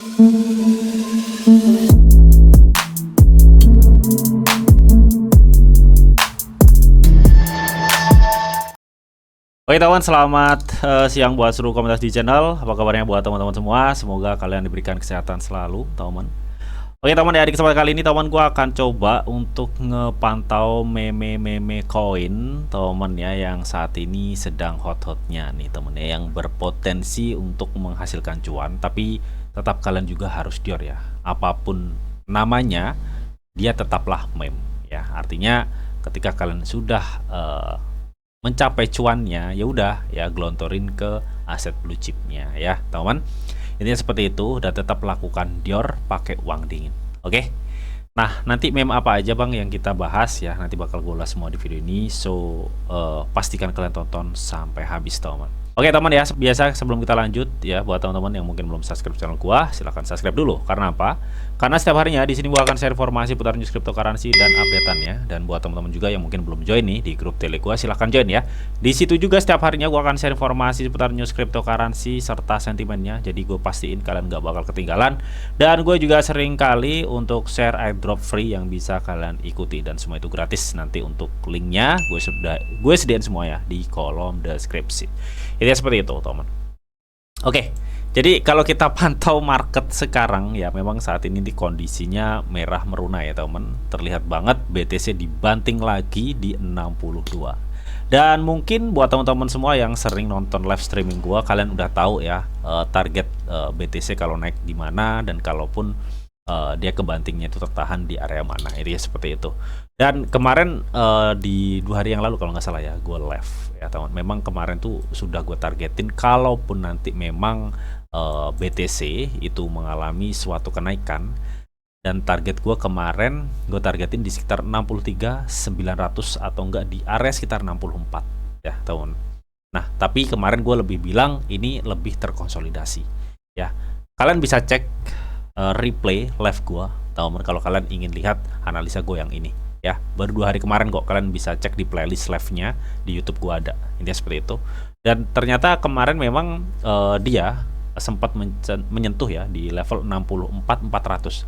Oke teman, selamat siang buat seluruh komunitas di channel. Apa kabarnya buat teman-teman semua? Semoga kalian diberikan kesehatan selalu, teman. Oke teman, ya di kesempatan kali ini teman gua akan coba untuk ngepantau meme-meme koin teman ya, yang saat ini sedang hot-hotnya nih teman ya, yang berpotensi untuk menghasilkan cuan, tapi tetap kalian juga harus dior ya. Apapun namanya, dia tetaplah meme ya. Artinya ketika kalian sudah mencapai cuannya, ya udah ya gelontorin ke aset blue chipnya ya teman. Intinya seperti itu, dan tetap lakukan dior pakai uang dingin. Oke. Nah, nanti meme apa aja bang yang kita bahas ya, nanti bakal gue ulas semua di video ini. So pastikan kalian tonton sampai habis teman. Oke teman ya, biasa sebelum kita lanjut ya, buat teman-teman yang mungkin belum subscribe channel gua, silahkan subscribe dulu. Karena apa? Karena setiap harinya di sini gua akan share informasi putar news cryptocurrency dan updateannya. Dan buat teman-teman juga yang mungkin belum join nih di grup tele gua, silahkan join ya. Di situ juga setiap harinya gua akan share informasi seputar news cryptocurrency serta sentimennya. Jadi gue pastiin kalian nggak bakal ketinggalan. Dan gue juga sering kali untuk share airdrop free yang bisa kalian ikuti, dan semua itu gratis. Nanti untuk linknya gue sediain semua ya di kolom deskripsi. Ini seperti itu teman. Oke, jadi kalau kita pantau market sekarang ya, memang saat ini di kondisinya merah meruna ya teman. Terlihat banget BTC dibanting lagi di 62. Dan mungkin buat teman-teman semua yang sering nonton live streaming gua, kalian udah tahu ya target BTC kalau naik di mana, dan kalaupun dia kebantingnya itu tertahan di area mana. Ini seperti itu. Dan kemarin di 2 hari yang lalu kalau nggak salah ya, gue live ya teman. Memang kemarin tuh sudah gue targetin, kalaupun nanti memang BTC itu mengalami suatu kenaikan, dan target gue kemarin gue targetin di sekitar 63.900 atau enggak di area sekitar 64 ya teman. Nah tapi kemarin gue lebih bilang ini lebih terkonsolidasi ya. Kalian bisa cek replay live gua teman kalau kalian ingin lihat analisa gue yang ini ya. Baru 2 hari kemarin kok, kalian bisa cek di playlist live-nya di YouTube gua ada. Intinya seperti itu. Dan ternyata kemarin memang dia sempat menyentuh ya di level 64.400.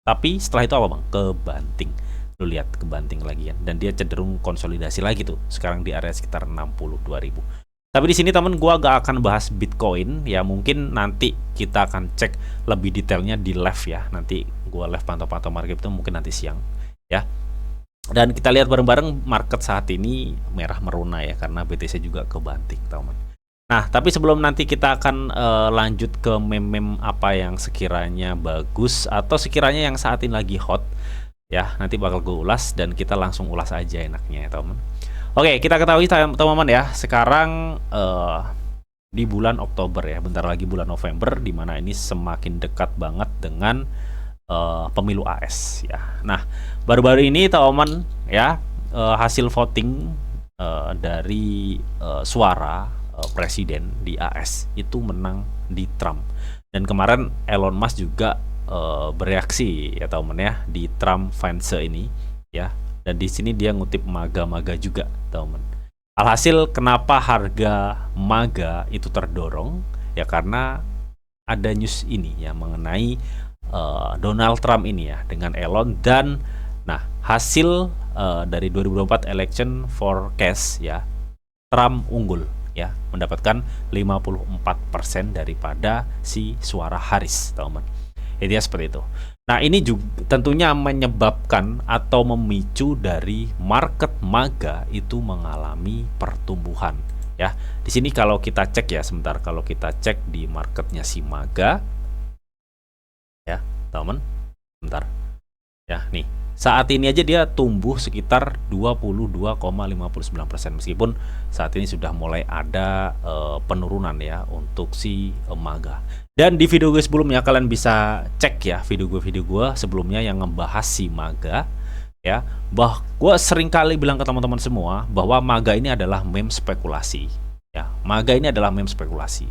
Tapi setelah itu apa bang? Kebanting. Lu lihat kebanting lagi ya. Dan dia cenderung konsolidasi lagi tuh. Sekarang di area sekitar 62.000. Tapi di sini teman gua gak akan bahas Bitcoin ya, mungkin nanti kita akan cek lebih detailnya di live ya. Nanti gua live pantau-pantau market itu mungkin nanti siang ya. Dan kita lihat bareng-bareng market saat ini merah meruna ya, karena BTC juga kebanting teman. Nah tapi sebelum nanti kita akan lanjut ke meme-meme apa yang sekiranya bagus atau sekiranya yang saat ini lagi hot ya, nanti bakal gue ulas, dan kita langsung ulas aja enaknya ya teman. Oke, kita ketahui teman-teman ya, sekarang di bulan Oktober ya, bentar lagi bulan November, dimana ini semakin dekat banget dengan pemilu AS ya. Nah, baru-baru ini teman ya, hasil voting dari suara presiden di AS itu menang di Trump. Dan kemarin Elon Musk juga bereaksi ya teman ya di Trump fans ini ya. Dan di sini dia ngutip MAGA-MAGA juga, teman. Alhasil kenapa harga MAGA itu terdorong? Ya karena ada news ini ya mengenai Donald Trump ini ya dengan Elon, dan nah hasil dari 2024 election forecast ya, Trump unggul ya, mendapatkan 54% daripada si suara Harris, teman. Jadi seperti itu. Nah ini juga tentunya menyebabkan atau memicu dari market MAGA itu mengalami pertumbuhan ya. Di sini kalau kita cek ya sebentar, kalau kita cek di marketnya si MAGA ya teman, sebentar ya. Nih saat ini aja dia tumbuh sekitar 22,59%, meskipun saat ini sudah mulai ada penurunan ya untuk si MAGA. Dan di video gue sebelumnya kalian bisa cek ya video gue sebelumnya yang ngebahas si MAGA ya, gue sering kali bilang ke teman-teman semua bahwa MAGA ini adalah meme spekulasi ya. MAGA ini adalah meme spekulasi,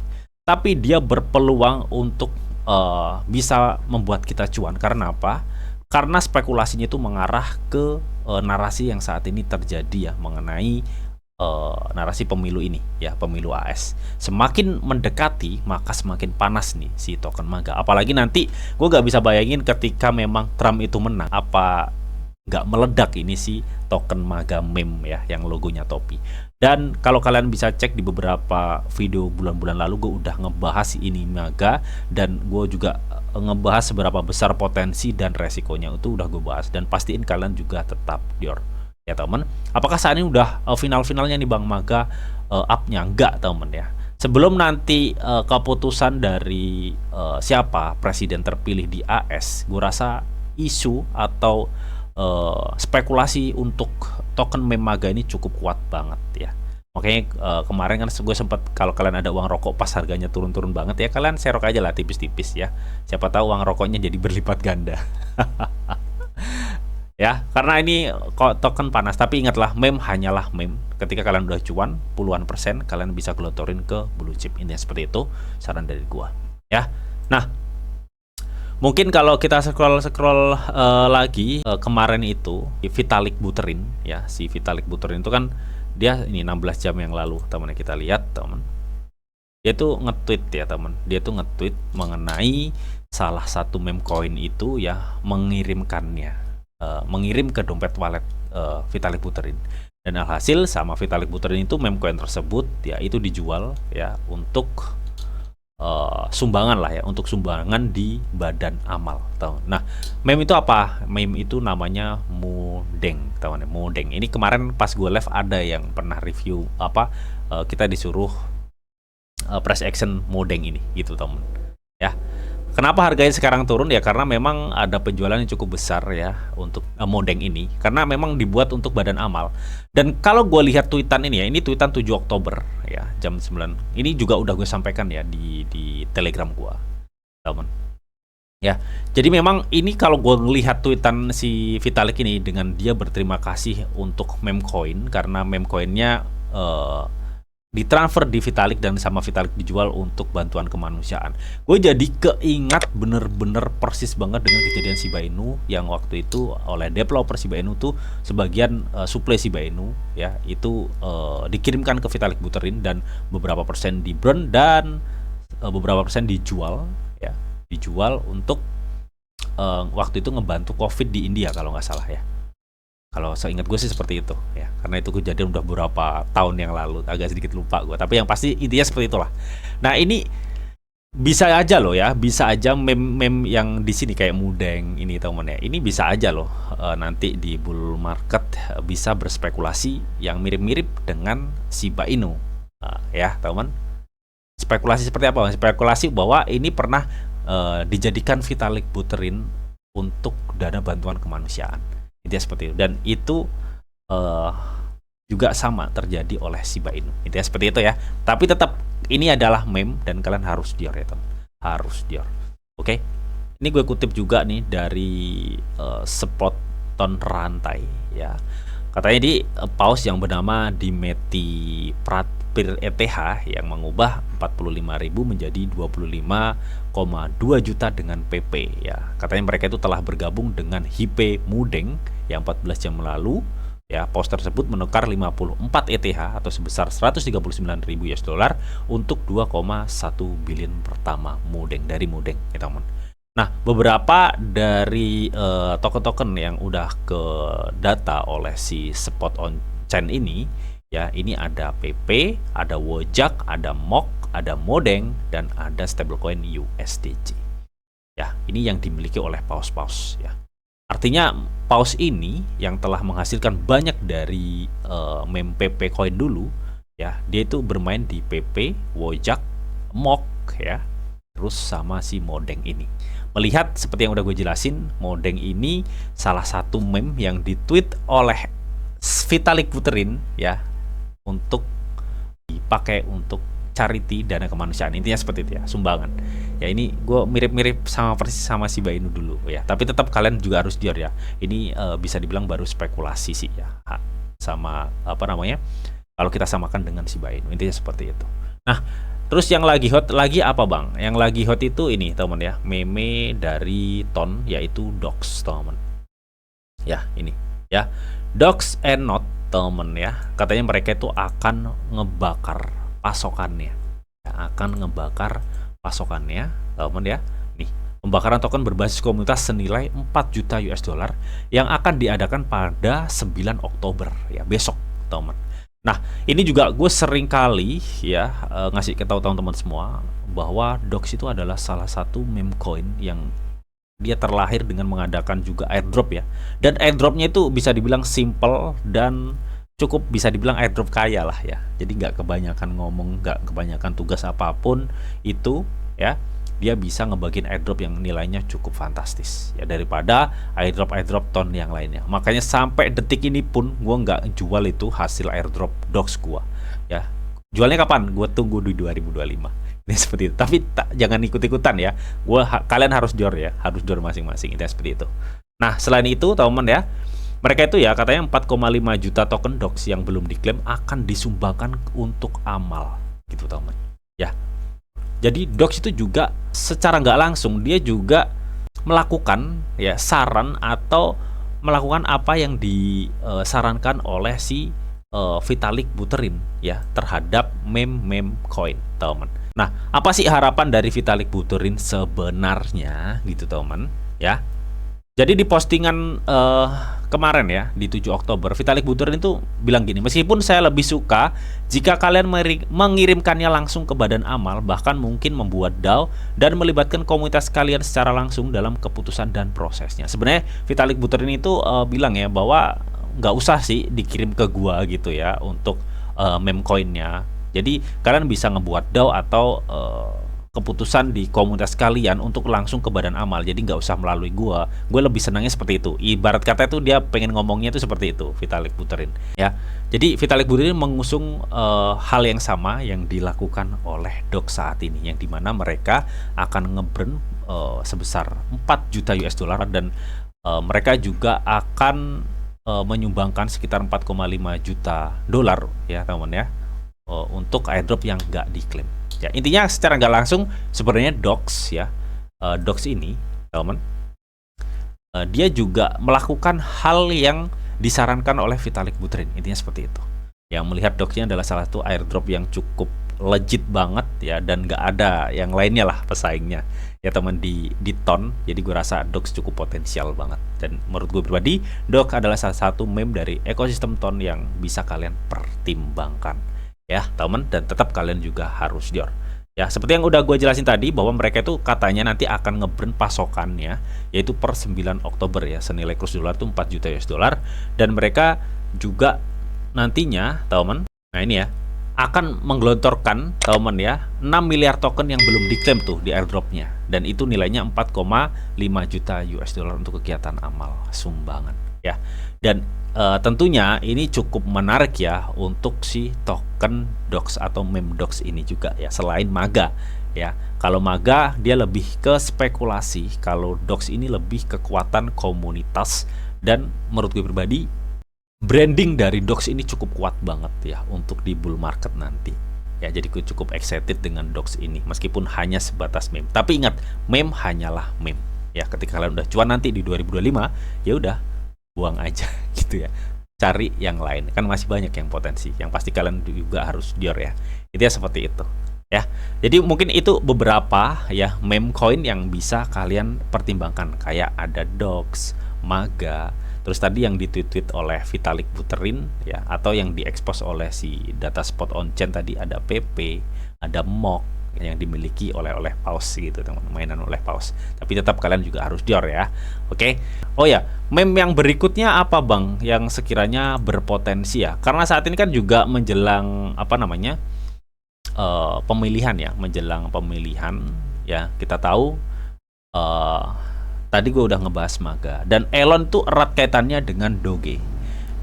tapi dia berpeluang untuk bisa membuat kita cuan. Karena apa? Karena spekulasinya itu mengarah ke narasi yang saat ini terjadi ya, mengenai narasi pemilu ini ya, pemilu AS. Semakin mendekati maka semakin panas nih si token MAGA. Apalagi nanti gue gak bisa bayangin ketika memang Trump itu menang, apa nggak meledak ini si token MAGA meme ya, yang logonya topi. Dan kalau kalian bisa cek di beberapa video bulan-bulan lalu, gue udah ngebahas ini MAGA, dan gue juga ngebahas seberapa besar potensi dan resikonya, itu udah gue bahas. Dan pastiin kalian juga tetap dior ya teman. Apakah saat ini udah final-finalnya nih Bang MAGA up-nya? Enggak teman ya. Sebelum nanti keputusan dari siapa presiden terpilih di AS, gue rasa isu atau spekulasi untuk token meme MAGA ini cukup kuat banget ya. Makanya kemarin kan gue sempat, kalau kalian ada uang rokok pas harganya turun-turun banget ya, kalian serok aja lah tipis-tipis ya. Siapa tahu uang rokoknya jadi berlipat ganda. Ya, karena ini kok token panas, tapi ingatlah meme hanyalah meme. Ketika kalian udah cuan puluhan persen, kalian bisa gelotorin ke blue chip. Ini seperti itu saran dari gua ya. Nah, mungkin kalau kita scroll lagi kemarin itu Vitalik Buterin ya, si Vitalik Buterin itu kan dia ini 16 jam yang lalu teman, kita lihat teman. Dia tuh nge-tweet ya teman. Dia tuh nge-tweet mengenai salah satu meme coin itu ya, mengirim ke dompet wallet Vitalik Buterin. Dan alhasil sama Vitalik Buterin itu meme coin tersebut ya itu dijual ya untuk sumbangan lah ya, untuk sumbangan di badan amal. Nah, meme itu apa? Meme itu namanya Modeng, teman. Modeng. Ini kemarin pas gue live ada yang pernah review kita disuruh press action Modeng ini gitu teman. Ya. Kenapa harganya sekarang turun ya? Karena memang ada penjualan yang cukup besar ya untuk Modeng ini, karena memang dibuat untuk badan amal. Dan kalau gue lihat tweetan ini ya, ini tweetan 7 Oktober ya, jam 9. Ini juga udah gue sampaikan ya di Telegram gue, teman. Ya, jadi memang ini kalau gue ngelihat tweetan si Vitalik ini dengan dia berterima kasih untuk meme coin, karena meme coinnya ditransfer di Vitalik dan sama Vitalik dijual untuk bantuan kemanusiaan. Gue jadi keingat bener-bener persis banget dengan kejadian Shiba Inu yang waktu itu oleh developer Shiba Inu tuh sebagian suplai Shiba Inu ya itu dikirimkan ke Vitalik Buterin, dan beberapa persen di burn dan beberapa persen dijual ya, dijual untuk waktu itu ngebantu COVID di India kalau nggak salah ya. Kalau seingat gue sih seperti itu ya, karena itu kejadian udah beberapa tahun yang lalu, agak sedikit lupa gue, tapi yang pasti intinya seperti itulah. Nah, ini bisa aja loh ya, bisa aja meme yang di sini kayak Modeng ini teman ya, ini bisa aja loh nanti di bull market bisa berspekulasi yang mirip-mirip dengan Shiba Inu ya teman. Spekulasi seperti apa? Spekulasi bahwa ini pernah dijadikan Vitalik Buterin untuk dana bantuan kemanusiaan. Intinya seperti itu, dan itu juga sama terjadi oleh Shiba Inu. Intinya seperti itu ya. Tapi tetap ini adalah meme dan kalian harus dior ya teman, harus dior. Oke, ini gue kutip juga nih dari Sepoton Rantai ya. Katanya di paus yang bernama Dimeti Pratpir ETH yang mengubah 45.000 menjadi 25,2 juta dengan PP ya. Katanya mereka itu telah bergabung dengan Hipe Modeng yang 14 jam lalu ya. Paus tersebut menukar 54 ETH atau sebesar 139.000 US dollar untuk 2,1 billion pertama Modeng dari Modeng ya teman. Nah, beberapa dari token-token yang udah ke data oleh si Spot on Chain ini ya, ini ada PP, ada Wojak, ada MOK, ada Modeng, dan ada stablecoin USDC. Ya, ini yang dimiliki oleh paus-paus ya. Artinya paus ini yang telah menghasilkan banyak dari meme PP coin dulu ya, dia itu bermain di PP, Wojak, MOK ya, terus sama si Modeng ini. Melihat seperti yang udah gue jelasin, Modeng ini salah satu meme yang ditweet oleh Vitalik Buterin ya, untuk dipakai untuk charity, dana kemanusiaan. Intinya seperti itu ya, sumbangan. Ya, ini gue mirip-mirip sama persis sama Shiba Inu dulu ya. Tapi tetap kalian juga harus dior ya. Ini bisa dibilang baru spekulasi sih ya. Sama apa namanya? Kalau kita samakan dengan Shiba Inu, intinya seperti itu. Nah, terus yang lagi hot lagi apa bang? Yang lagi hot itu ini teman ya, meme dari Ton yaitu Dox teman. Ya ini ya, Dox and Not temen ya, katanya mereka itu akan ngebakar pasokannya, akan ngebakar pasokannya, temen ya. Nih, pembakaran token berbasis komunitas senilai 4 juta US dollar yang akan diadakan pada 9 Oktober ya, besok, temen. Nah, ini juga gue sering kali ya ngasih ke tahu teman-teman semua bahwa Dox itu adalah salah satu meme coin yang dia terlahir dengan mengadakan juga airdrop ya. Dan airdropnya itu bisa dibilang simple dan cukup bisa dibilang airdrop kaya lah ya. Jadi nggak kebanyakan ngomong, nggak kebanyakan tugas apapun itu ya. Dia bisa ngebagiin airdrop yang nilainya cukup fantastis ya, daripada airdrop ton yang lainnya. Makanya sampai detik ini pun gue nggak jual itu hasil airdrop Dox gue ya. Jualnya kapan? Gue tunggu di 2025. Ini seperti itu. Tapi jangan ikut-ikutan ya. Kalian harus jor ya, harus jor masing-masing. Itu seperti itu. Nah, selain itu, teman-teman ya, mereka itu ya katanya 4,5 juta token Dox yang belum diklaim akan disumbangkan untuk amal, gitu teman-teman. Ya. Jadi Dox itu juga secara nggak langsung dia juga melakukan ya saran atau melakukan apa yang disarankan oleh si Vitalik Buterin ya terhadap meme coin, teman. Nah, apa sih harapan dari Vitalik Buterin sebenarnya gitu, teman ya? Jadi di postingan kemarin ya di 7 Oktober, Vitalik Buterin itu bilang gini, meskipun saya lebih suka jika kalian mengirimkannya langsung ke badan amal, bahkan mungkin membuat DAO dan melibatkan komunitas kalian secara langsung dalam keputusan dan prosesnya. Sebenarnya Vitalik Buterin itu bilang ya bahwa nggak usah sih dikirim ke gua gitu ya untuk meme coinnya. Jadi kalian bisa ngebuat DAO atau keputusan di komunitas kalian untuk langsung ke badan amal. Jadi nggak usah melalui gua. Gue lebih senangnya seperti itu. Ibarat kata itu dia pengen ngomongnya itu seperti itu, Vitalik Buterin. Ya, jadi Vitalik Buterin mengusung hal yang sama yang dilakukan oleh Dox saat ini, yang dimana mereka akan ngeburn sebesar 4 juta US dollar dan mereka juga akan menyumbangkan sekitar 4,5 juta dolar ya teman-teman ya untuk airdrop yang nggak diklaim. Ya, intinya secara nggak langsung sebenarnya Dox ya, Dox ini teman, dia juga melakukan hal yang disarankan oleh Vitalik Buterin. Intinya seperti itu. Yang melihat Dox-nya adalah salah satu airdrop yang cukup legit banget ya, dan nggak ada yang lainnya lah pesaingnya ya teman di ton. Jadi gue rasa Dox cukup potensial banget, dan menurut gue pribadi Dox adalah salah satu meme dari ekosistem ton yang bisa kalian pertimbangkan ya teman, dan tetap kalian juga harus jor ya, seperti yang udah gue jelasin tadi bahwa mereka itu katanya nanti akan ngeburn pasokannya yaitu per 9 Oktober ya, senilai kurs dolar itu 4 juta US dollar, dan mereka juga nantinya teman, nah ini ya, akan menggelontorkan teman ya 6 miliar token yang belum diklaim tuh di airdropnya, dan itu nilainya 4,5 juta US dollar untuk kegiatan amal sumbangan ya. Dan tentunya ini cukup menarik ya untuk si token Dox atau meme Dox ini juga ya, selain MAGA ya. Kalau MAGA dia lebih ke spekulasi, kalau Dox ini lebih kekuatan komunitas, dan menurut gue pribadi branding dari Dox ini cukup kuat banget ya untuk di bull market nanti ya. Jadi gue cukup excited dengan Dox ini meskipun hanya sebatas meme. Tapi ingat, meme hanyalah meme ya. Ketika kalian udah cuan nanti di 2025 ya udah buang aja gitu ya, cari yang lain, kan masih banyak yang potensi yang pasti kalian juga harus jor ya. Itu ya seperti itu ya. Jadi mungkin itu beberapa ya meme coin yang bisa kalian pertimbangkan, kayak ada Dox, MAGA, terus tadi yang ditweet oleh Vitalik Buterin ya, atau yang diekspos oleh si data spot on chain tadi ada PP, ada MOK yang dimiliki oleh Paus gitu teman, mainan oleh Paus. Tapi tetap kalian juga harus jor ya. Oke. Oh ya, meme yang berikutnya apa bang yang sekiranya berpotensi ya? Karena saat ini kan juga menjelang apa namanya pemilihan ya, menjelang pemilihan ya. Kita tahu tadi gue udah ngebahas MAGA, dan Elon tuh erat kaitannya dengan Doge.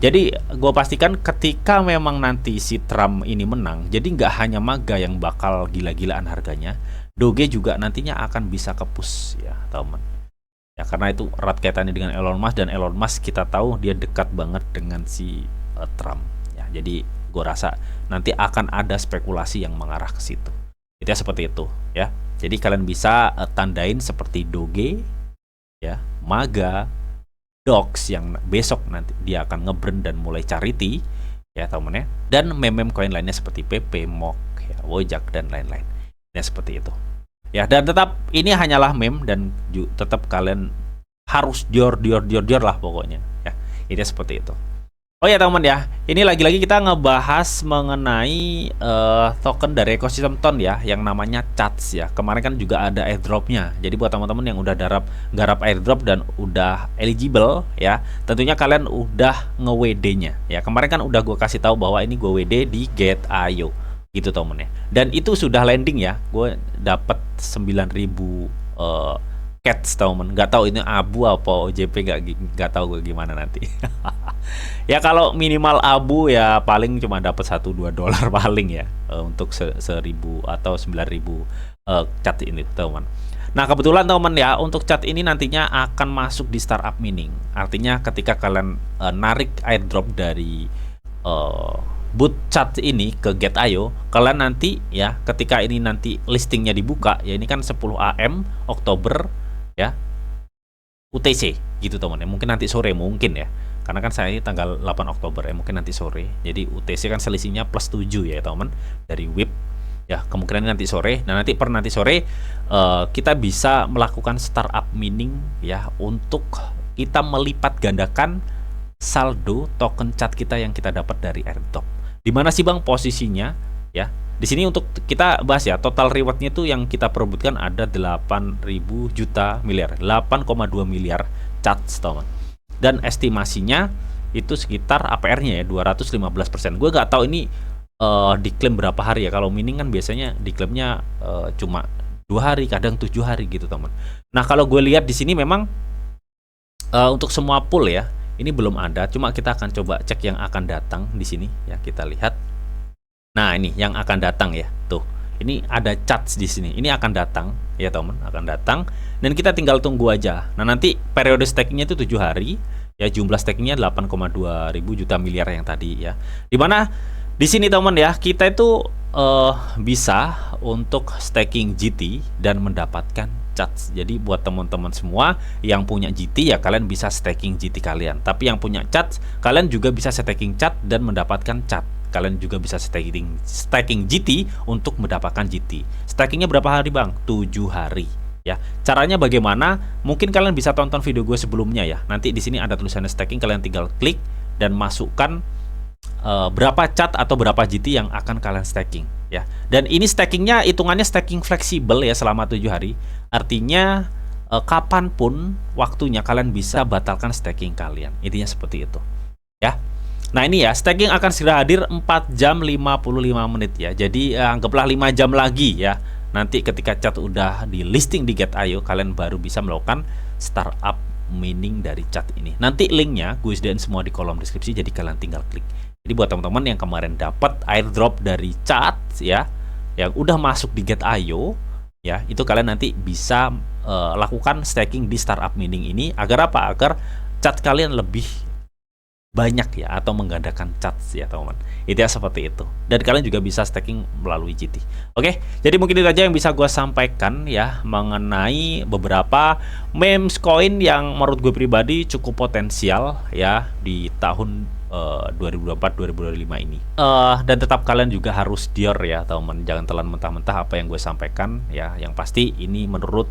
Jadi gue pastikan ketika memang nanti si Trump ini menang, jadi nggak hanya MAGA yang bakal gila-gilaan harganya, Doge juga nantinya akan bisa kepus ya teman ya, karena itu erat kaitannya dengan Elon Musk, dan Elon Musk kita tahu dia dekat banget dengan si Trump ya. Jadi gue rasa nanti akan ada spekulasi yang mengarah ke situ. Itu ya seperti itu ya. Jadi kalian bisa tandain seperti Doge ya, MAGA, Dox yang besok nanti dia akan ngeburn dan mulai charity ya teman-teman ya. Dan meme koin lainnya seperti PP, MOK, ya, Wojak dan lain-lain. Ya seperti itu. Ya, dan tetap ini hanyalah meme dan tetap kalian harus dior lah pokoknya. Ya, ini seperti itu. Oh ya teman ya, ini lagi-lagi kita ngebahas mengenai token dari ekosistem Ton ya, yang namanya CHATS ya. Kemarin kan juga ada airdropnya. Jadi buat teman-teman yang udah garap airdrop dan udah eligible ya, tentunya kalian udah nge-WD-nya ya. Kemarin kan udah gue kasih tahu bahwa ini gue WD di Get.io gitu temen ya. Dan itu sudah landing ya. Gue dapat 9.000 cats temen. Nggak tahu ini abu apa OJP, nggak tahu gue gimana nanti. Ya kalau minimal abu ya paling cuma dapat $1-2 paling ya, untuk 1.000 atau 9.000 cat ini teman. Nah kebetulan teman ya, untuk cat ini nantinya akan masuk di startup mining. Artinya ketika kalian narik airdrop dari boot cat ini ke Get.io, kalian nanti ya ketika ini nanti listingnya dibuka ya, ini kan 10 AM Oktober ya, UTC gitu teman ya. Mungkin nanti sore mungkin ya, karena kan saya ini tanggal 8 Oktober ya, mungkin nanti sore. Jadi UTC kan selisihnya +7 ya teman dari WIP ya, kemungkinan nanti sore. Nah nanti sore kita bisa melakukan startup mining ya, untuk kita melipat gandakan saldo token cat kita yang kita dapat dari airdrop. Di mana sih bang posisinya ya? Di sini untuk kita bahas ya, total rewardnya itu yang kita perebutkan ada 8.000 juta miliar, 8,2 miliar cats teman. Dan estimasinya itu sekitar APR-nya ya 215%. Gue nggak tahu ini diklaim berapa hari ya. Kalau mining kan biasanya diklaimnya cuma 2 hari, kadang 7 hari gitu teman. Nah kalau gue lihat di sini memang untuk semua pool ya, ini belum ada. Cuma kita akan coba cek yang akan datang di sini ya, kita lihat. Nah ini yang akan datang ya, tuh ini ada CHATS di sini, ini akan datang ya teman, akan datang dan kita tinggal tunggu aja. Nah nanti periode stakingnya itu 7 hari ya, jumlah stakingnya 8,2 ribu juta miliar yang tadi ya. Dimana di sini teman ya, kita itu bisa untuk staking GT dan mendapatkan CHATS. Jadi buat teman-teman semua yang punya GT ya, kalian bisa staking GT kalian. Tapi yang punya CHATS, kalian juga bisa staking CHAT dan mendapatkan CHAT. Kalian juga bisa staking GT untuk mendapatkan GT. Stakingnya berapa hari bang? 7 hari ya. Caranya bagaimana? Mungkin kalian bisa tonton video gue sebelumnya ya. Nanti di sini ada tulisannya staking, kalian tinggal klik dan masukkan berapa cat atau berapa GT yang akan kalian staking ya. Dan ini stakingnya hitungannya staking fleksibel ya, selama 7 hari. Artinya kapanpun waktunya kalian bisa batalkan staking kalian. Intinya seperti itu ya. Nah ini ya, staking akan segera hadir 4 jam 55 menit ya. Jadi anggaplah 5 jam lagi ya. Nanti ketika cat udah di listing di Get.io, kalian baru bisa melakukan startup mining dari cat ini. Nanti linknya gue sediain semua di kolom deskripsi, jadi kalian tinggal klik. Jadi buat teman-teman yang kemarin dapat airdrop dari cat ya, yang udah masuk di Get.io ya, itu kalian nanti bisa lakukan staking di startup mining ini. Agar apa? Agar cat kalian lebih banyak ya, atau menggandakan CHATS ya teman-teman. Itu ya seperti itu. Dan kalian juga bisa staking melalui GT. Oke, jadi mungkin itu aja yang bisa gue sampaikan ya, mengenai beberapa memes coin yang menurut gue pribadi cukup potensial ya di tahun 2024-2025 ini. Dan tetap kalian juga harus dior ya teman-teman. Jangan telan mentah-mentah apa yang gue sampaikan ya. Yang pasti ini menurut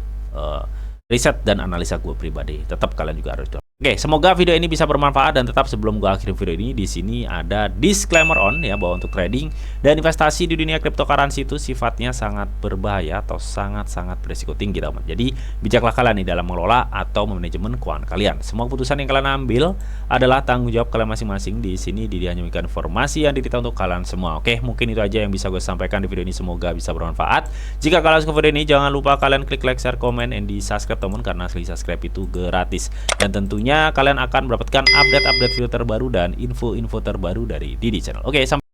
riset dan analisa gue pribadi. Tetap kalian juga harus dior. Oke, semoga video ini bisa bermanfaat, dan tetap sebelum gue akhirin video ini, di sini ada disclaimer on ya, bahwa untuk trading dan investasi di dunia cryptocurrency itu sifatnya sangat berbahaya atau sangat-sangat berisiko tinggi teman. Jadi bijaklah kalian di dalam mengelola atau manajemen keuangan kalian. Semua keputusan yang kalian ambil adalah tanggung jawab kalian masing-masing. Di sini hanya memberikan informasi yang diberitahu untuk kalian semua. Oke, mungkin itu aja yang bisa gue sampaikan di video ini. Semoga bisa bermanfaat. Jika kalian suka video ini, jangan lupa kalian klik like, share, komen, and di subscribe teman, karena subscribe itu gratis. Dan tentunya kalian akan mendapatkan update-update video terbaru dan info-info terbaru dari Didi Channel. Oke, sampai